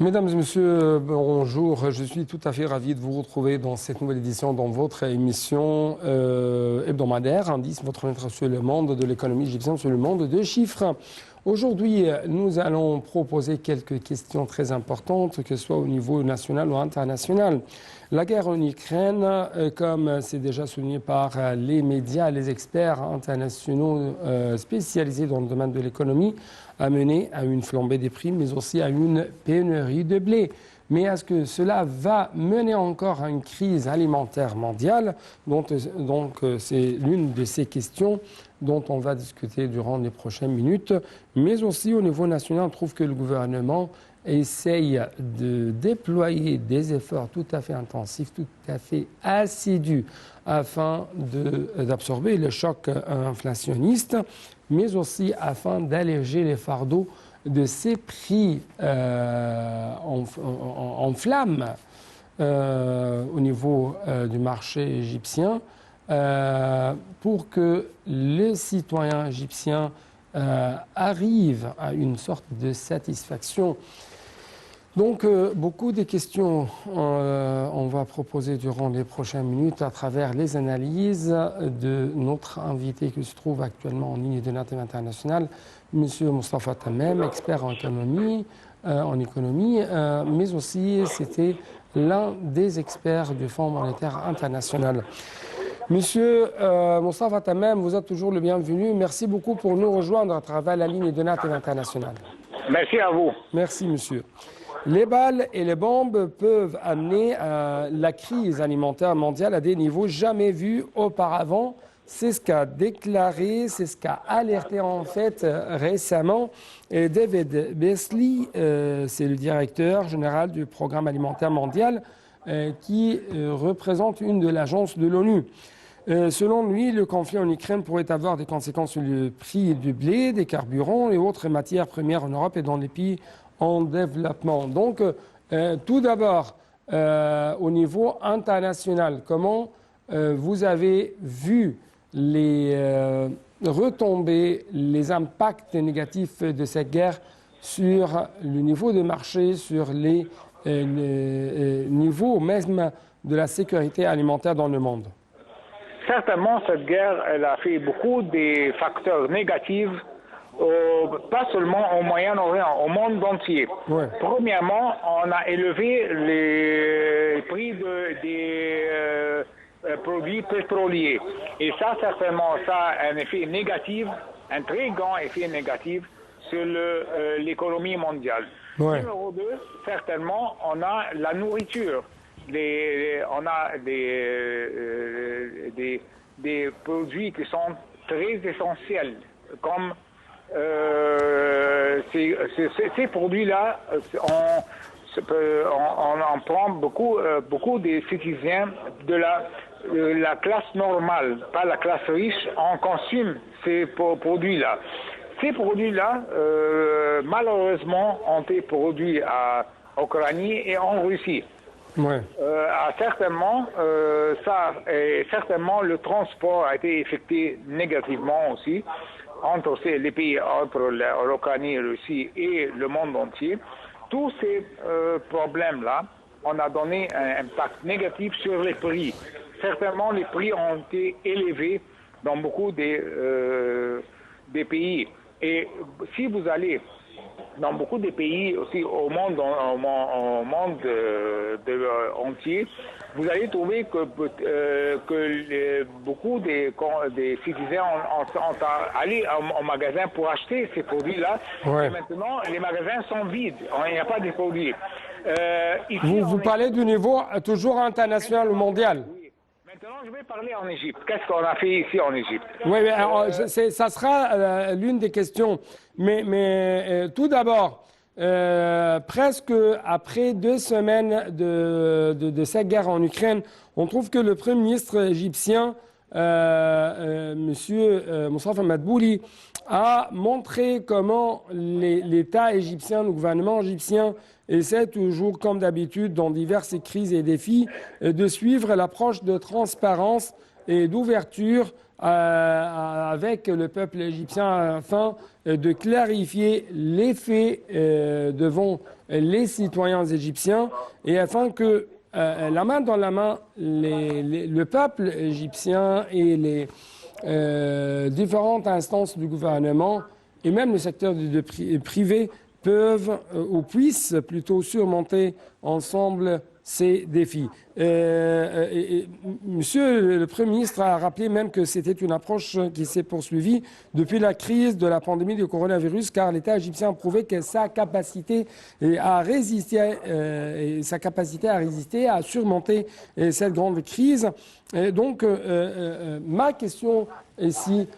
Mesdames et messieurs, bonjour. Je suis tout à fait ravi de vous retrouver dans cette nouvelle édition, dans votre émission hebdomadaire, Indice, votre maître sur le monde de l'économie égyptienne, sur le monde de chiffres. Aujourd'hui, nous allons proposer quelques questions très importantes, que ce soit au niveau national ou international. La guerre en Ukraine, comme c'est déjà souligné par les médias, les experts internationaux spécialisés dans le domaine de l'économie, a mené à une flambée des prix, mais aussi à une pénurie de blé. Mais est-ce que cela va mener encore à une crise alimentaire mondiale? Donc c'est l'une de ces questions dont on va discuter durant les prochaines minutes. Mais aussi au niveau national, on trouve que le gouvernement essaye de déployer des efforts tout à fait intensifs, tout à fait assidus, afin d'absorber le choc inflationniste, mais aussi afin d'alléger les fardeaux de ces prix en flammes au niveau du marché égyptien, pour que les citoyens égyptiens arrivent à une sorte de satisfaction. Donc, beaucoup de questions on va proposer durant les prochaines minutes à travers les analyses de notre invité qui se trouve actuellement en ligne de l'Inter international, M. Moustapha Tamem, expert en économie, mais aussi c'était l'un des experts du Fonds monétaire international. Monsieur Moustapha Tamem, vous êtes toujours le bienvenu. Merci beaucoup pour nous rejoindre à travers la ligne de l'Inter international. Merci à vous. Merci, monsieur. Les balles et les bombes peuvent amener la crise alimentaire mondiale à des niveaux jamais vus auparavant. C'est ce qu'a déclaré, c'est ce qu'a alerté en fait récemment David Beasley, c'est le directeur général du Programme alimentaire mondial qui représente une de l'agence de l'ONU. Selon lui, le conflit en Ukraine pourrait avoir des conséquences sur le prix du blé, des carburants et autres matières premières en Europe et dans les pays en développement. Donc, tout d'abord, au niveau international, comment vous avez vu les retombées, les impacts négatifs de cette guerre sur le niveau de marché, sur les niveaux même de la sécurité alimentaire dans le monde? Certainement, cette guerre, elle a fait beaucoup de facteurs négatifs, pas seulement au Moyen-Orient, au monde entier. Ouais. Premièrement, on a élevé les prix des produits pétroliers. Et ça, certainement, ça a un effet négatif, un très grand effet négatif sur l'économie mondiale. Ouais. Numéro 2, certainement, on a la nourriture. On a des produits qui sont très essentiels, comme ces produits-là, on en prend beaucoup des citoyens de la classe normale, pas la classe riche, on consomme ces produits-là. Ces produits-là, malheureusement, ont été produits en Ukraine et en Russie. Ouais. Certainement, certainement, le transport a été effectué négativement aussi entre les pays, entre l'Ukraine, la Russie et le monde entier. Tous ces problèmes-là, on a donné un impact négatif sur les prix. Certainement, les prix ont été élevés dans beaucoup des pays. Et si vous allez dans beaucoup de pays aussi au monde entier, vous allez trouver que beaucoup des citoyens sont allés au magasin pour acheter ces produits-là. Ouais. Et maintenant, les magasins sont vides. Il n'y a pas de produits. Vous parlez du niveau toujours international ou mondial? Maintenant, je vais parler en Égypte. Qu'est-ce qu'on a fait ici en Égypte? Oui, ça sera l'une des questions. Mais tout d'abord, presque après 2 semaines de cette guerre en Ukraine, on trouve que le Premier ministre égyptien Monsieur Moustapha Madbouli a montré comment l'État égyptien, le gouvernement égyptien, essaie toujours, comme d'habitude, dans diverses crises et défis, de suivre l'approche de transparence et d'ouverture avec le peuple égyptien afin de clarifier les faits devant les citoyens égyptiens et afin que la main dans la main, le peuple égyptien et les différentes instances du gouvernement et même le secteur privé peuvent ou puissent plutôt surmonter ensemble ces défis. Monsieur le Premier ministre a rappelé même que c'était une approche qui s'est poursuivie depuis la crise de la pandémie du coronavirus, car l'État égyptien a prouvé que sa capacité à résister, à surmonter cette grande crise. Et donc, ma question ici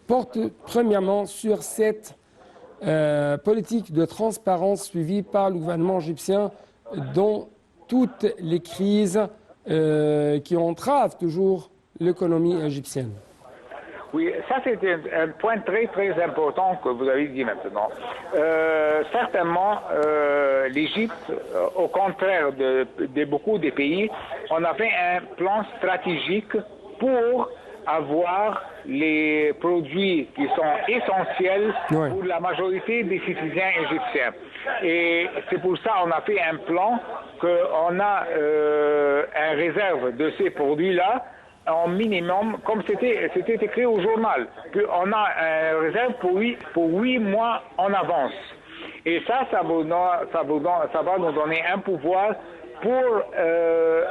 porte premièrement sur cette politique de transparence suivie par le gouvernement égyptien dans toutes les crises qui entravent toujours l'économie égyptienne. Oui, ça c'est un point très très important que vous avez dit maintenant. Certainement, l'Égypte, au contraire de beaucoup de pays, on a fait un plan stratégique pour avoir les produits qui sont essentiels pour la majorité des citoyens égyptiens. Et c'est pour ça qu'on a fait un plan qu'on a une réserve de ces produits-là en minimum, comme c'était écrit au journal, qu'on a une réserve pour 8 mois en avance. Et ça va nous donner un pouvoir pour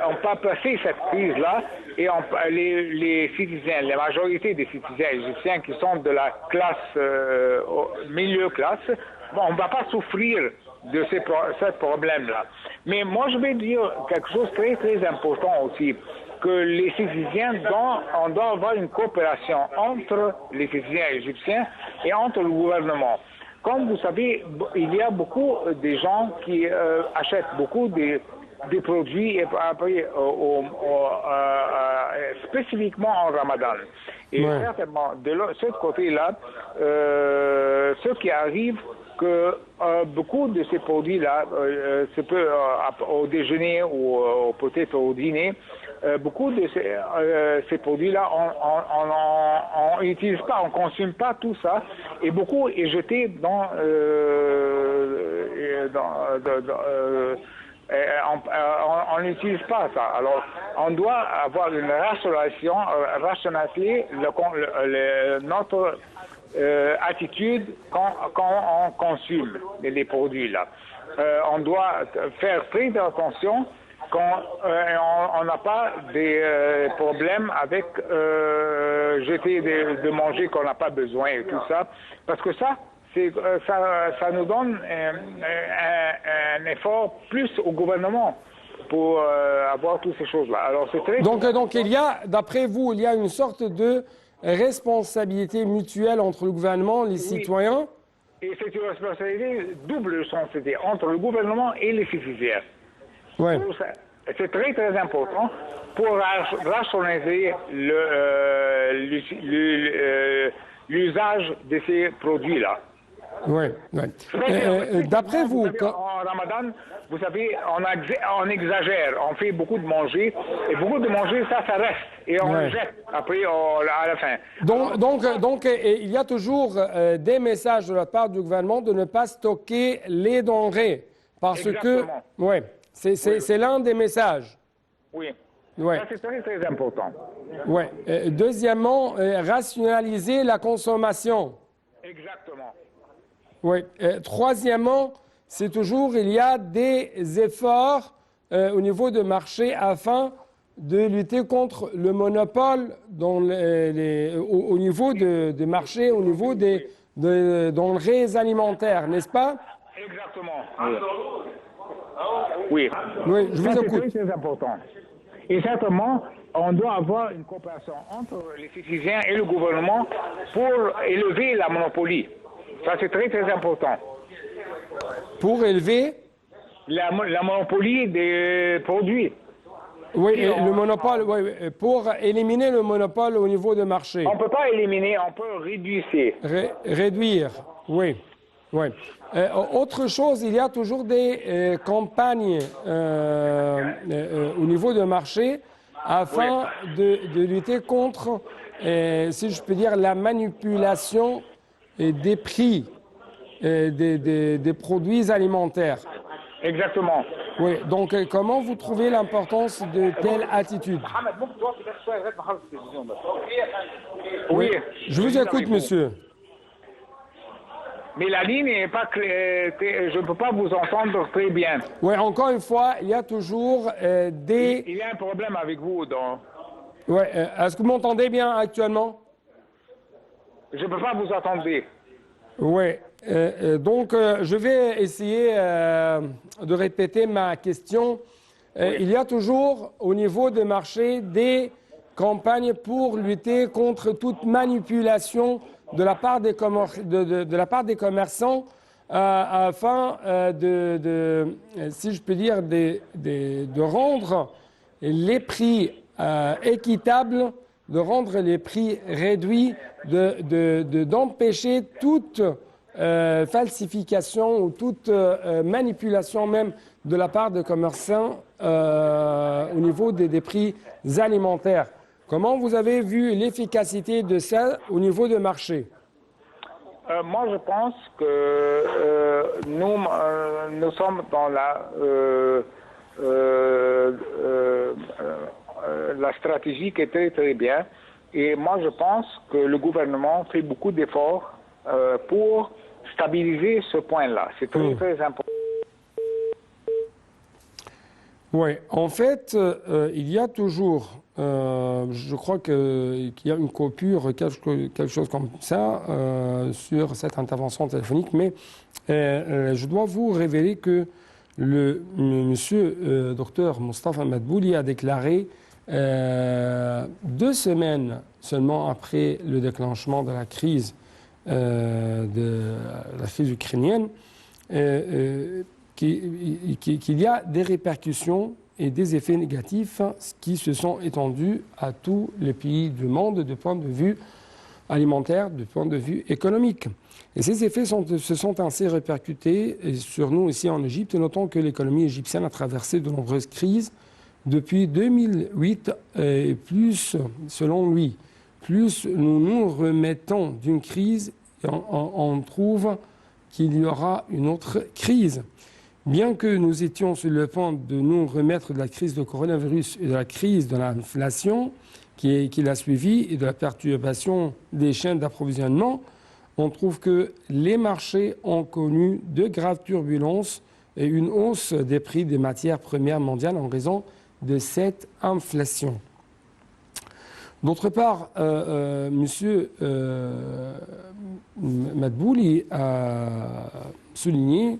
on pas passer cette crise-là et les citoyens, la majorité des citoyens égyptiens qui sont de la classe, milieu classe, bon, on ne va pas souffrir de ce problème-là. Mais moi, je vais dire quelque chose de très, très important aussi, que les citoyens, on doit avoir une coopération entre les citoyens égyptiens et entre le gouvernement. Comme vous savez, il y a beaucoup de gens qui achètent beaucoup des produits et après, spécifiquement en Ramadan. Et certainement, de ce côté-là, ce qui arrive, que beaucoup de ces produits-là, c'est peu au déjeuner ou peut-être au dîner, beaucoup de ces produits-là, on n'utilise pas, on ne consomme pas tout ça, et beaucoup est jeté on n'utilise pas ça. Alors, on doit avoir une rationaliser notre attitude quand on consomme les produits-là. On doit faire très attention quand on n'a pas des problèmes avec jeter de manger qu'on n'a pas besoin et tout ça, parce que ça nous donne un effort plus au gouvernement pour avoir toutes ces choses-là. Alors c'est très donc il y a, d'après vous, il y a une sorte de responsabilité mutuelle entre le gouvernement et les citoyens. Et c'est une responsabilité double responsabilité entre le gouvernement et les citoyens. Ouais. C'est très très important pour rationaliser l'usage de ces produits-là. Oui. D'après vous, en Ramadan, vous savez, on exagère, on fait beaucoup de manger, et beaucoup de manger, ça reste, et on le jette après à la fin. Donc, il y a toujours des messages de la part du gouvernement de ne pas stocker les denrées, parce Exactement. que, c'est l'un des messages. Oui. Ouais. Ça, c'est très, très important. Oui. Deuxièmement, rationaliser la consommation. Exactement. Oui. Troisièmement, c'est toujours, il y a des efforts au niveau de marché afin de lutter contre le monopole dans au niveau des marchés, au niveau des denrées alimentaires, n'est-ce pas? Exactement. Oui. Oui, je vous écoute. C'est très important. Et certainement, on doit avoir une coopération entre les citoyens et le gouvernement pour élever la monopolie. Ça, c'est très, très important. Pour élever la monopolie des produits. Oui, Si et le monopole, pour éliminer le monopole au niveau de marché. On ne peut pas éliminer, on peut réduire. Réduire, oui. Oui. Autre chose, il y a toujours des campagnes au niveau de marché afin de lutter contre, si je peux dire, la manipulation des prix des produits alimentaires. Exactement. Oui, donc comment vous trouvez l'importance de telle attitude? Oui, Je vous écoute, monsieur. Mais la ligne n'est pas claire, je ne peux pas vous entendre très bien. Oui, encore une fois, il y a toujours des... Il y a un problème avec vous, donc. Oui, est-ce que vous m'entendez bien actuellement? Je ne peux pas vous entendre. Oui, donc je vais essayer de répéter ma question. Il y a toujours au niveau des marchés des campagnes pour lutter contre toute manipulation de la part des, de la part des commerçants afin si je peux dire, de rendre les prix équitables, de rendre les prix réduits, d'empêcher toute falsification ou toute manipulation même de la part de commerçants au niveau des prix alimentaires. Comment vous avez vu l'efficacité de ça au niveau du marché? Moi, je pense que nous sommes dans la stratégie qui est très très bien. Et moi, je pense que le gouvernement fait beaucoup d'efforts pour stabiliser ce point-là. C'est très très important. Oui, en fait, il y a toujours, je crois qu'il y a une coupure, quelque chose comme ça, sur cette intervention téléphonique, mais je dois vous révéler que le monsieur docteur Moustapha Madbouli a déclaré 2 semaines seulement après le déclenchement de la crise ukrainienne, qu'il y a des répercussions et des effets négatifs qui se sont étendus à tous les pays du monde du point de vue alimentaire, du point de vue économique. Et ces effets se sont ainsi répercutés sur nous ici en Égypte, notons que l'économie égyptienne a traversé de nombreuses crises depuis 2008 et plus, selon lui, plus nous nous remettons d'une crise, on trouve qu'il y aura une autre crise. Bien que nous étions sur le point de nous remettre de la crise du coronavirus et de la crise de l'inflation qui l'a suivi et de la perturbation des chaînes d'approvisionnement, on trouve que les marchés ont connu de graves turbulences et une hausse des prix des matières premières mondiales en raison de cette inflation. D'autre part, M. Madbouli a souligné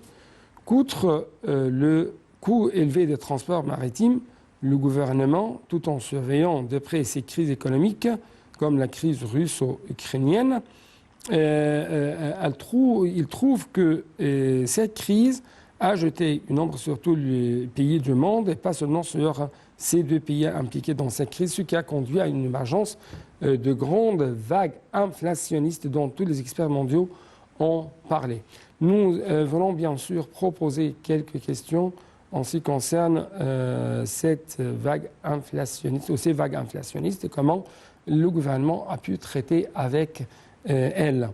qu'outre le coût élevé des transports maritimes, le gouvernement, tout en surveillant de près ces crises économiques, comme la crise russo-ukrainienne, il trouve que cette crise a jeté une ombre sur tous les pays du monde et pas seulement sur ces 2 pays impliqués dans cette crise, ce qui a conduit à une émergence de grandes vagues inflationnistes dont tous les experts mondiaux ont parlé. Nous voulons bien sûr proposer quelques questions en ce qui concerne cette vague inflationniste ou ces vagues inflationnistes et comment le gouvernement a pu traiter avec elles.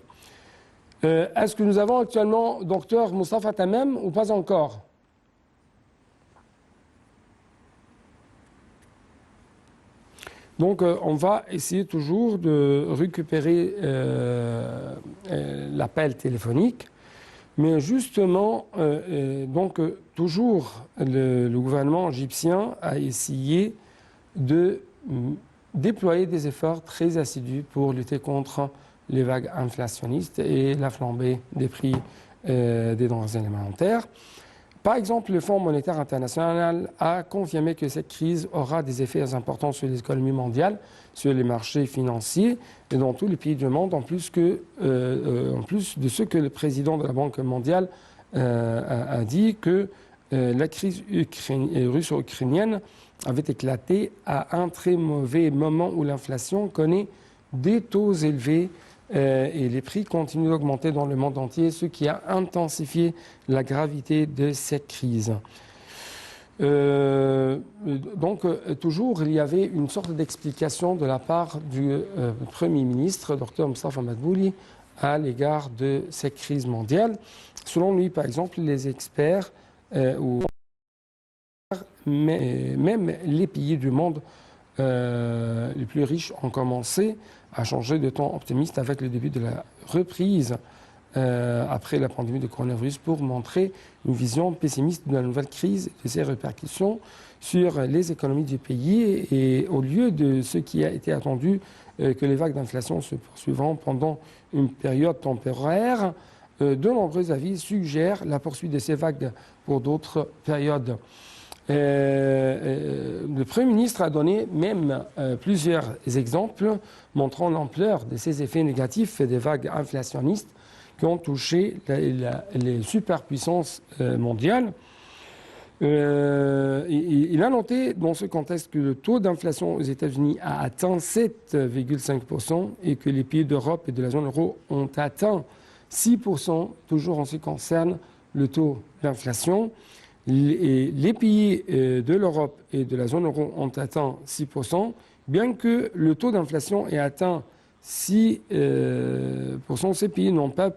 Est-ce que nous avons actuellement docteur Moustapha Tamem ou pas encore? Donc, on va essayer toujours de récupérer l'appel téléphonique. Mais justement, toujours, le gouvernement égyptien a essayé de déployer des efforts très assidus pour lutter contre les vagues inflationnistes et la flambée des prix des denrées alimentaires. Par exemple, le Fonds monétaire international a confirmé que cette crise aura des effets importants sur l'économie mondiale, sur les marchés financiers et dans tous les pays du monde, en plus de ce que le président de la Banque mondiale a dit que la crise russo-ukrainienne avait éclaté à un très mauvais moment où l'inflation connaît des taux élevés et les prix continuent d'augmenter dans le monde entier, ce qui a intensifié la gravité de cette crise. Toujours, il y avait une sorte d'explication de la part du Premier ministre, Dr Moustapha Madbouli, à l'égard de cette crise mondiale. Selon lui, par exemple, les experts même les pays du monde les plus riches ont commencé à changer de ton optimiste avec le début de la reprise après la pandémie de coronavirus pour montrer une vision pessimiste de la nouvelle crise et de ses répercussions sur les économies du pays. Et au lieu de ce qui a été attendu, que les vagues d'inflation se poursuivront pendant une période temporaire, de nombreux avis suggèrent la poursuite de ces vagues pour d'autres périodes. Le Premier ministre a donné même plusieurs exemples montrant l'ampleur de ces effets négatifs des vagues inflationnistes qui ont touché les superpuissances mondiales. Il a noté dans ce contexte que le taux d'inflation aux États-Unis a atteint 7,5% et que les pays d'Europe et de la zone euro ont atteint 6%, toujours en ce qui concerne le taux d'inflation. Les pays de l'Europe et de la zone euro ont atteint 6%, bien que le taux d'inflation ait atteint 6%, ces pays n'ont pas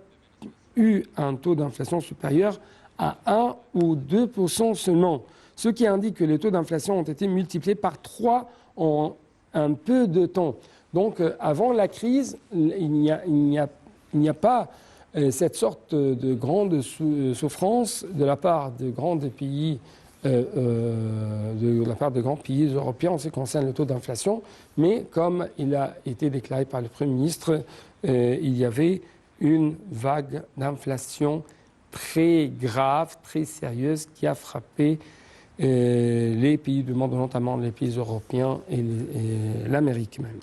eu un taux d'inflation supérieur à 1 ou 2% seulement, ce qui indique que les taux d'inflation ont été multipliés par 3 en un peu de temps. Donc avant la crise, il n'y a pas cette sorte de grande souffrance de la part de grands pays, européens en ce qui concerne le taux d'inflation, mais comme il a été déclaré par le Premier ministre, il y avait une vague d'inflation très grave, très sérieuse qui a frappé les pays du monde, notamment les pays européens et l'Amérique même.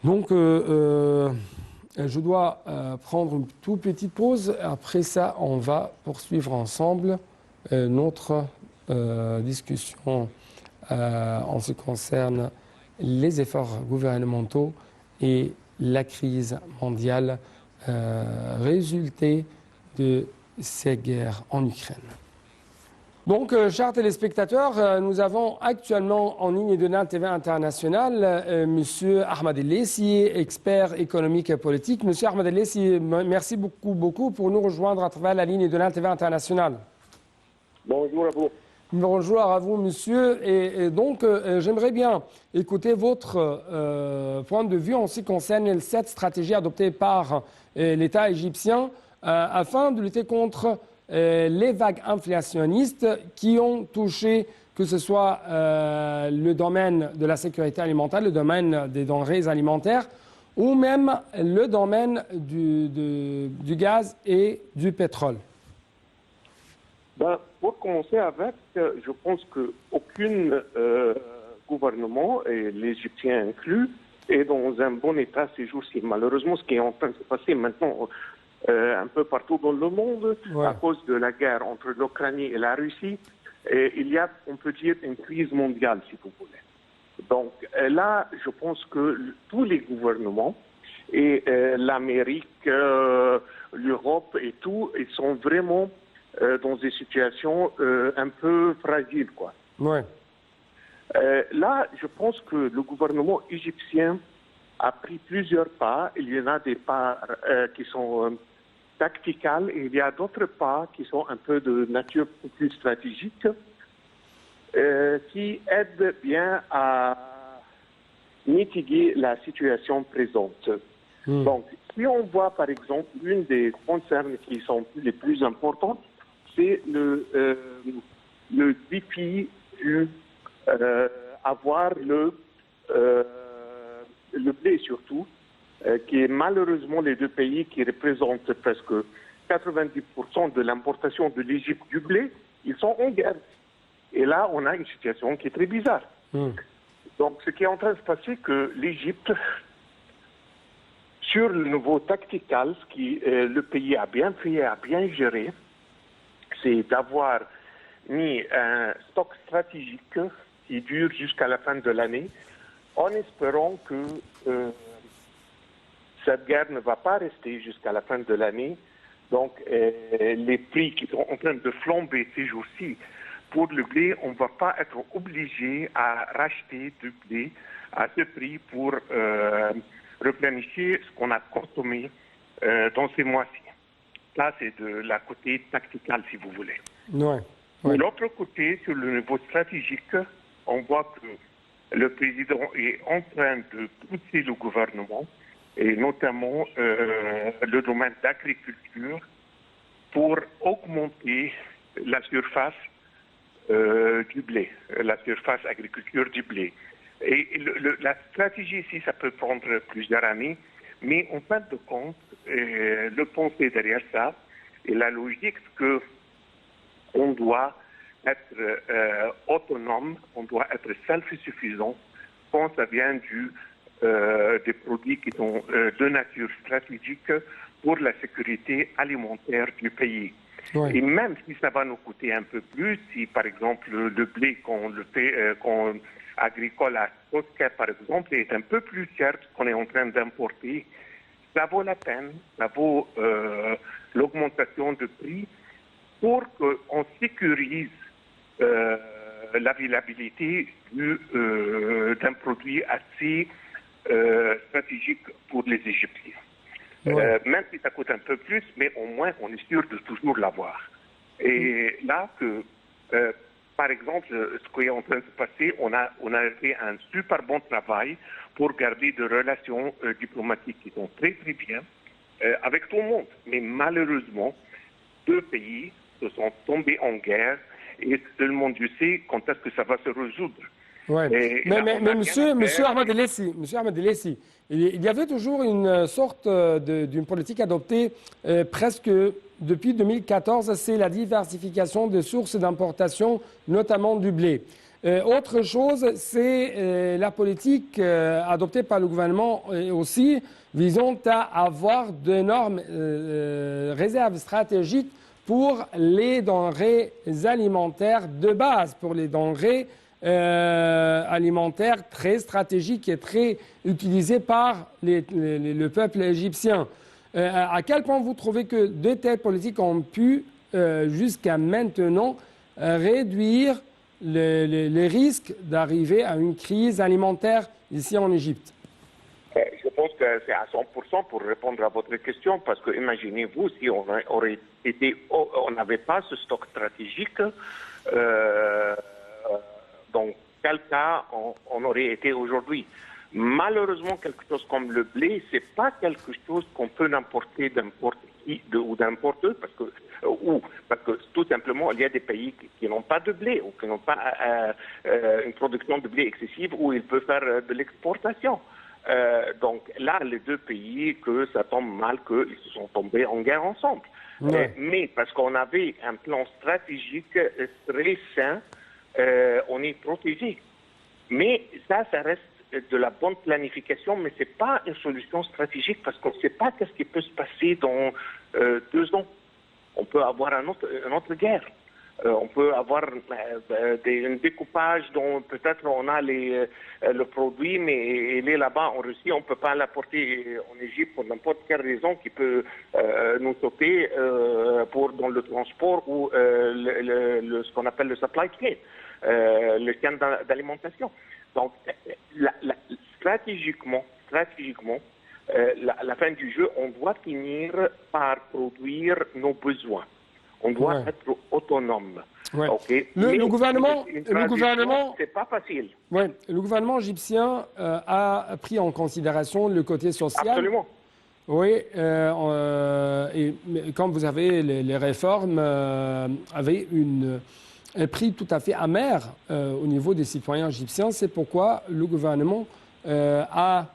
Donc, je dois prendre une toute petite pause. Après ça, on va poursuivre ensemble notre discussion en ce qui concerne les efforts gouvernementaux et la crise mondiale résultée de ces guerres en Ukraine. Donc, chers téléspectateurs, nous avons actuellement en ligne de NAL TV International Monsieur Ahmed El-Lessi, expert économique et politique. Monsieur Ahmed El-Lessi, merci beaucoup pour nous rejoindre à travers la ligne de NAL TV International. Bonjour à vous. Bonjour à vous, monsieur. Et donc, j'aimerais bien écouter votre point de vue en ce qui concerne cette stratégie adoptée par l'État égyptien afin de lutter contre les vagues inflationnistes qui ont touché, que ce soit le domaine de la sécurité alimentaire, le domaine des denrées alimentaires, ou même le domaine du gaz et du pétrole. Pour commencer avec, je pense qu'aucun gouvernement, et l'Égyptien inclus, est dans un bon état ces jours-ci. Malheureusement, ce qui est en train de se passer maintenant un peu partout dans le monde, à cause de la guerre entre l'Ukraine et la Russie, il y a, on peut dire, une crise mondiale, si vous voulez. Donc là, je pense que tous les gouvernements, et l'Amérique, l'Europe et tout, ils sont vraiment dans des situations un peu fragiles, quoi. Ouais. Là, je pense que le gouvernement égyptien a pris plusieurs pas. Il y en a des pas qui sont tacticales et il y a d'autres pas qui sont un peu de nature plus stratégique qui aident bien à mitiguer la situation présente. Donc, si on voit par exemple une des concerns qui sont les plus importantes, c'est le défi avoir le blé surtout, qui est malheureusement les deux pays qui représentent presque 90% de l'importation de l'Égypte du blé, ils sont en guerre. Et là, on a une situation qui est très bizarre. Donc, ce qui est en train de se passer, c'est que l'Égypte, sur le niveau tactical, ce qui le pays a bien fait, a bien géré, c'est d'avoir mis un stock stratégique qui dure jusqu'à la fin de l'année, en espérant que cette guerre ne va pas rester jusqu'à la fin de l'année. Donc, les prix qui sont en train de flamber ces jours-ci pour le blé, on ne va pas être obligé à racheter du blé à ce prix pour replanifier ce qu'on a consommé dans ces mois-ci. Là, c'est de la côté tactical, si vous voulez. Ouais. De l'autre côté, sur le niveau stratégique, on voit que le président est en train de pousser le gouvernement, et notamment le domaine d'agriculture, pour augmenter la surface du blé, la surface agriculture du blé. Et la stratégie ici, ça peut prendre plusieurs années, mais en fin de compte, le pensée derrière ça et la logique que on doit être autonome, on doit être self-suffisant quand ça vient des produits qui sont de nature stratégique pour la sécurité alimentaire du pays. Ouais. Et même si ça va nous coûter un peu plus, si par exemple le blé qu'on agricole à Tosca, par exemple, est un peu plus cher qu'on est en train d'importer, ça vaut la peine, ça vaut l'augmentation de prix pour qu'on sécurise l'availabilité d'un produit assez stratégique pour les Égyptiens. Ouais. Même si ça coûte un peu plus, mais au moins on est sûr de toujours l'avoir. Et là, par exemple, ce qui est en train de se passer, on a fait un super bon travail pour garder des relations diplomatiques qui sont très très bien avec tout le monde. Mais malheureusement, deux pays se sont tombés en guerre et seulement Dieu sait quand est-ce que ça va se résoudre. Ouais. Mais monsieur Ahmed Elessi, il y avait toujours une sorte d'une politique adoptée presque depuis 2014, c'est la diversification des sources d'importation, notamment du blé. Autre chose, c'est la politique adoptée par le gouvernement aussi, visant à avoir d'énormes réserves stratégiques pour les denrées alimentaires de base, pour les denrées alimentaires très stratégiques et très utilisées par le peuple égyptien. À quel point vous trouvez que de telles politiques ont pu, jusqu'à maintenant, réduire les risques d'arriver à une crise alimentaire ici en Égypte? Je pense que c'est à 100% pour répondre à votre question, parce que imaginez-vous si on n'avait pas ce stock stratégique, dans quel cas on aurait été aujourd'hui. Malheureusement, quelque chose comme le blé, c'est pas quelque chose qu'on peut importer n'importe qui ou n'importe où, parce que tout simplement, il y a des pays qui n'ont pas de blé ou qui n'ont pas une production de blé excessive où ils peuvent faire de l'exportation. Donc là, les deux pays, que ça tombe mal, qu'ils se sont tombés en guerre ensemble. Ouais. Mais parce qu'on avait un plan stratégique très sain, on est protégé. Mais ça reste de la bonne planification, mais ce n'est pas une solution stratégique parce qu'on ne sait pas ce qui peut se passer dans 2 ans. On peut avoir une autre guerre. On peut avoir un découpage dont peut-être on a le produit, mais il est là-bas en Russie, on ne peut pas l'apporter en Égypte pour n'importe quelle raison qui peut nous sauter dans le transport ou ce qu'on appelle le supply chain, le chaîne d'alimentation. Donc, stratégiquement, la fin du jeu, on doit finir par produire nos besoins. On doit être autonome. Ouais. Okay? Le gouvernement, c'est pas facile. Ouais, le gouvernement égyptien a pris en considération le côté social. Absolument. Oui, et comme vous avez les réformes avaient un prix tout à fait amer au niveau des citoyens égyptiens. C'est pourquoi le gouvernement a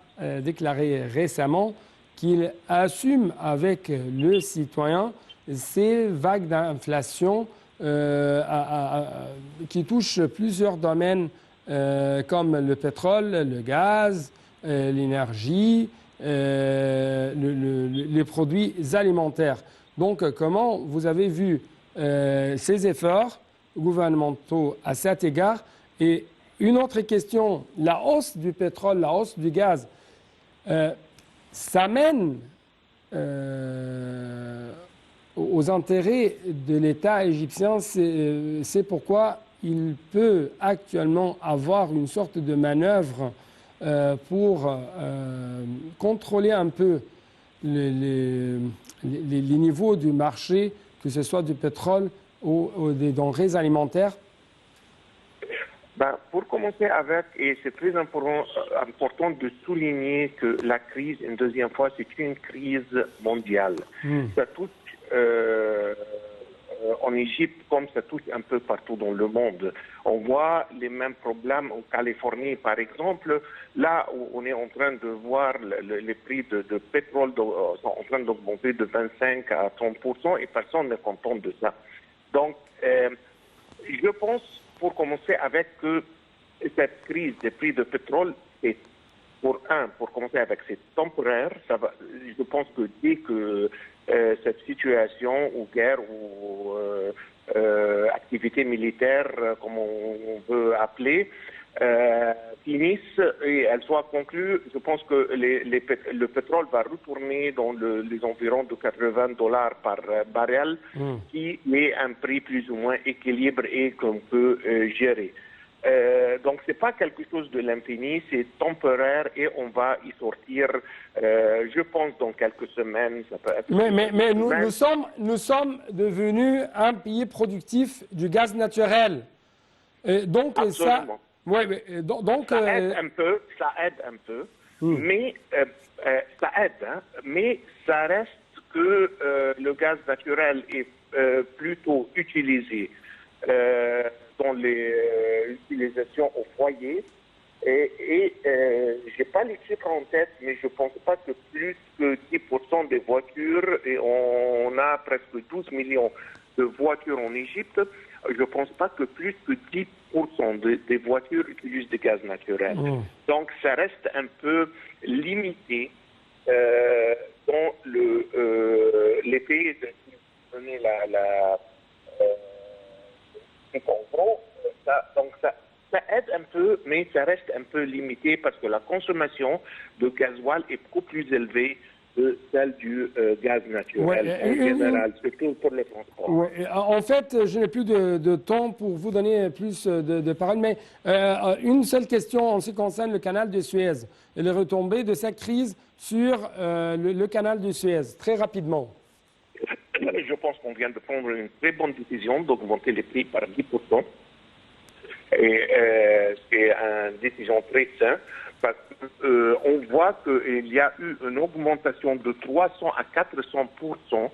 déclaré récemment qu'il assume avec le citoyen ces vagues d'inflation qui touchent plusieurs domaines comme le pétrole, le gaz, l'énergie, les produits alimentaires. Donc, comment vous avez vu ces efforts gouvernementaux à cet égard. Et une autre question, la hausse du pétrole, la hausse du gaz, ça mène aux intérêts de l'État égyptien. C'est pourquoi il peut actuellement avoir une sorte de manœuvre pour contrôler un peu les niveaux du marché, que ce soit du pétrole ou des denrées alimentaires. Pour commencer avec, et c'est très important de souligner que la crise, une deuxième fois, c'est une crise mondiale. Ça touche en Égypte comme ça touche un peu partout dans le monde. On voit les mêmes problèmes en Californie, par exemple. Là où on est en train de voir les prix de pétrole sont en train d'augmenter de 25 à 30% et personne n'est content de ça. Donc, je pense, pour commencer avec que cette crise des prix de pétrole est, pour commencer avec, c'est temporaire. Je pense que dès que cette situation ou guerre ou activité militaire, comme on veut appeler, finisse et elle soit conclue, je pense que le pétrole va retourner dans les environs de $80 par baril, qui est un prix plus ou moins équilibré et qu'on peut gérer. Donc, c'est pas quelque chose de l'infini, c'est temporaire et on va y sortir, je pense, dans quelques semaines. Ça peut être mais nous sommes devenus un pays productif du gaz naturel. Et donc, absolument. Ça aide un peu, mais ça aide, hein, mais ça reste que le gaz naturel est plutôt utilisé dans les utilisations au foyer. Et j'ai pas les chiffres en tête, mais je pense pas que plus que 10% des voitures, et on a presque 12 millions de voitures en Égypte, je pense pas que plus que 10% des voitures utilisent du gaz naturel. Donc ça reste un peu limité dans les pays de donner en gros, ça aide un peu, mais ça reste un peu limité parce que la consommation de gasoil est beaucoup plus élevée que celle du gaz naturel en général, surtout pour les transports. En fait, je n'ai plus de temps pour vous donner plus de paroles, mais une seule question en ce qui concerne le canal de Suez et les retombées de cette crise sur le canal de Suez, très rapidement. Je pense qu'on vient de prendre une très bonne décision d'augmenter les prix par 10%. Et c'est une décision très simple parce qu'on voit qu'il y a eu une augmentation de 300 à 400%